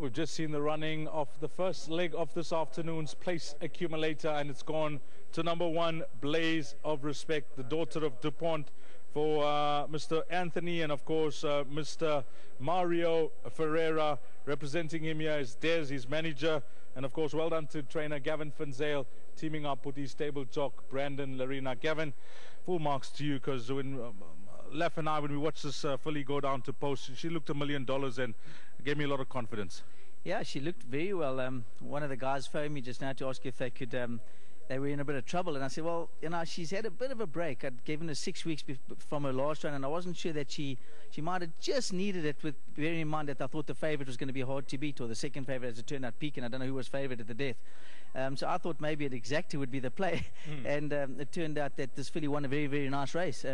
We've just seen the running of the first leg of this afternoon's place accumulator, and it's gone to number 1, Blaze of Respect, the daughter of DuPont, for Mr. Anthony, and of course Mr. Mario Ferreira. Representing him here is Des, his manager, and of course well done to trainer Gavin Finzale, teaming up with his stable jock Brandon Larina. Gavin, full marks to you, because when Lef and I, when we watched this filly go down to post, she looked $1 million and gave me a lot of confidence. Yeah, she looked very well. One of the guys phoned me just now to ask if they could, they were in a bit of trouble, and I said, well, you know, she's had a bit of a break. I'd given her 6 weeks from her last run, and I wasn't sure that she might have just needed it, with bearing in mind that I thought the favourite was going to be hard to beat, or the second favourite, as it turned out, Peak, and I don't know who was favourite at the death. So I thought maybe at Exacta would be the play, and it turned out that this filly won a very, very nice race.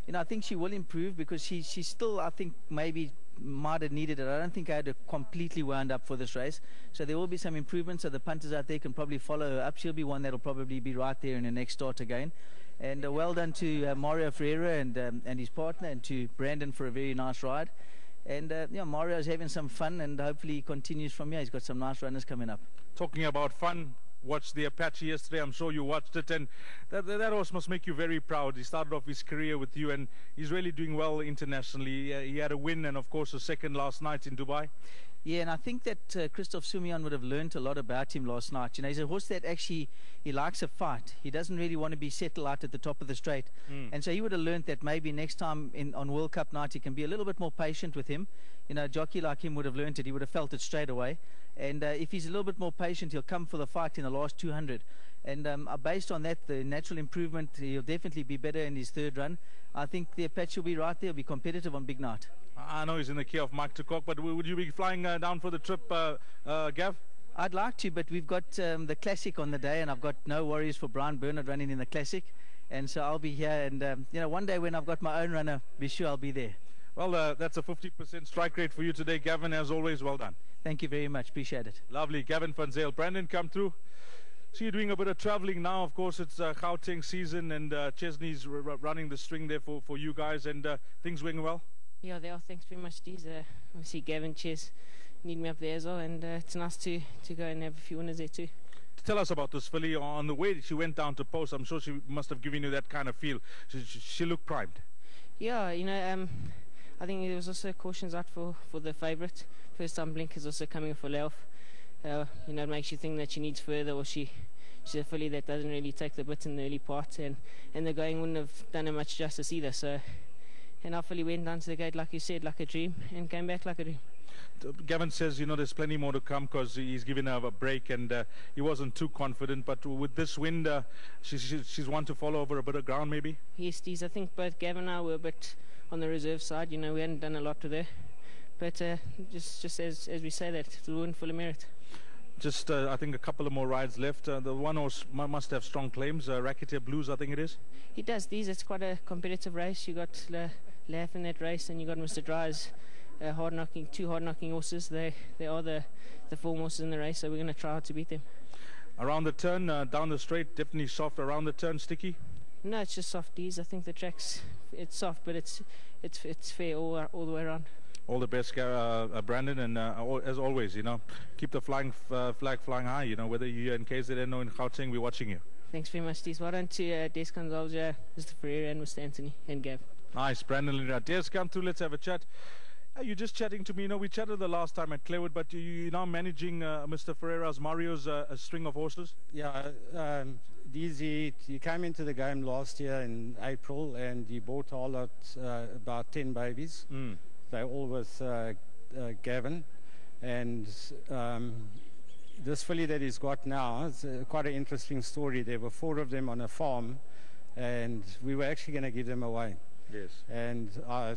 You know, I think she will improve, because she still, I think, maybe might have needed it. I don't think I had her completely wound up for this race, so there will be some improvements, so the punters out there can probably follow her up. She'll be one that'll probably be right there in the next start again. And well done to Mario Ferreira and his partner, and to Brandon for a very nice ride. And yeah, Mario's having some fun, and hopefully he continues from here. He's got some nice runners coming up. Talking about fun, watched the Apache yesterday. I'm sure you watched it, and that horse must make you very proud. He started off his career with you, and he's really doing well internationally. He had a win, and of course a second last night in Dubai. Yeah, and I think that Christoph Sumion would have learned a lot about him last night. You know, he's a horse that actually, he likes a fight. He doesn't really want to be settled out at the top of the straight. And so he would have learned that maybe next time on World Cup night he can be a little bit more patient with him. You know, a jockey like him would have learned it. He would have felt it straight away. And if he's a little bit more patient, he'll come for the fight in the last 200. And based on that, the natural improvement, he'll definitely be better in his third run. I think the Apache will be right there. He'll be competitive on Big Night. I know he's in the care of Mike Tukok, but would you be flying down for the trip, Gav? I'd like to, but we've got the Classic on the day, and I've got no worries for Brian Bernard running in the Classic. And so I'll be here, and you know, one day when I've got my own runner, be sure I'll be there. Well, that's a 50% strike rate for you today, Gavin. As always, well done. Thank you very much. Appreciate it. Lovely. Gavin Finzale. Brandon, come through. So you're doing a bit of travelling now. Of course, it's Gauteng season, and Chesney's running the string there for you guys, and things going well? Yeah, they are. Thanks very much, Steez. Obviously, Gavin, Ches need me up there as well, and it's nice to go and have a few winners there too. Tell us about this filly. On the way she went down to post, I'm sure she must have given you that kind of feel. She looked primed. Yeah, you know, I think there was also cautions out for the favourite. First time blinkers also coming for Lauf. You know, it makes you think that she needs further, or she's a filly that doesn't really take the bit in the early part, and the going wouldn't have done her much justice either. So, and our filly went down to the gate, like you said, like a dream, and came back like a dream. Gavin says, you know, there's plenty more to come, because he's given her a break, and he wasn't too confident, but with this wind, she's one to follow over a bit of ground maybe? Yes, Steez. I think both Gavin and I were a bit on the reserve side. You know, we hadn't done a lot with her, but just as we say, that it's a win full of merit. Just I think a couple of more rides left. The one horse must have strong claims. Racketeer Blues, I think it is. He does. It's quite a competitive race. You got Laugh in that race, and you got Mr. Dry's two hard-knocking horses. They are the form horses in the race, so we're going to try hard to beat them. Around the turn, down the straight, definitely soft. Around the turn, sticky. No, it's just soft. I think the track's soft, but it's fair all the way around. All the best, Brandon, and as always, you know, keep the flag flying high. You know, whether you're in KZN or in Gauteng, we're watching you. Thanks very much, Steez. Well done to Des Gonzalez, Mr. Ferreira, and Mr. Anthony, and Gav. Nice, Brandon. Des, come through. Let's have a chat. You're just chatting to me. You know, we chatted the last time at Claywood, but you're now managing Mr. Ferreira's, Mario's a string of horses. Yeah, DZ, he came into the game last year in April, and he bought a lot, about 10 babies. They're all with Gavin, and this filly that he's got now is quite an interesting story. There were 4 of them on a farm, and we were actually going to give them away. Yes. And I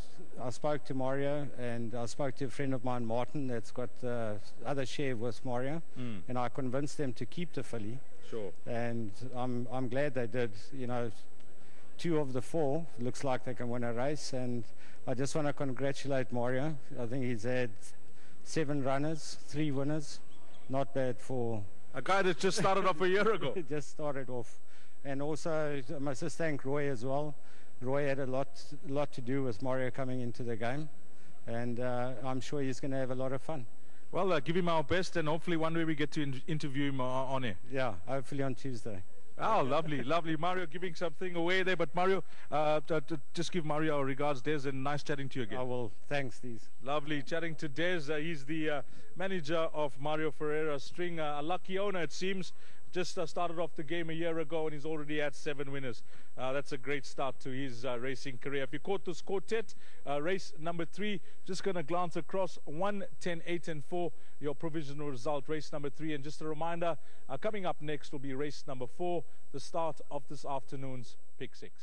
spoke to Mario, and I spoke to a friend of mine, Martin, that's got the other share with Mario, and I convinced them to keep the filly. Sure. And I'm glad they did. You know, 2 of the 4 looks like they can win a race, and I just want to congratulate Mario. I think he's had 7 runners, 3 winners. Not bad for a guy that just started off a year ago. Just started off. And also I must just thank Roy as well. Roy had a lot to do with Mario coming into the game, and I'm sure he's going to have a lot of fun. Well, give him our best, and hopefully one day we get to interview him on air. Yeah, hopefully on Tuesday. Oh, lovely, lovely. Mario giving something away there, but Mario, just give Mario our regards, Des, and nice chatting to you again. Oh, well, thanks, Dees. Lovely chatting to Des. He's the manager of Mario Ferreira String, a lucky owner, it seems. Just started off the game a year ago, and he's already had 7 winners. That's a great start to his racing career. If you caught this quartet, race number 3, just going to glance across 1, 10, 8, and 4, your provisional result, race number 3. And just a reminder, coming up next will be race number 4, the start of this afternoon's Pick 6.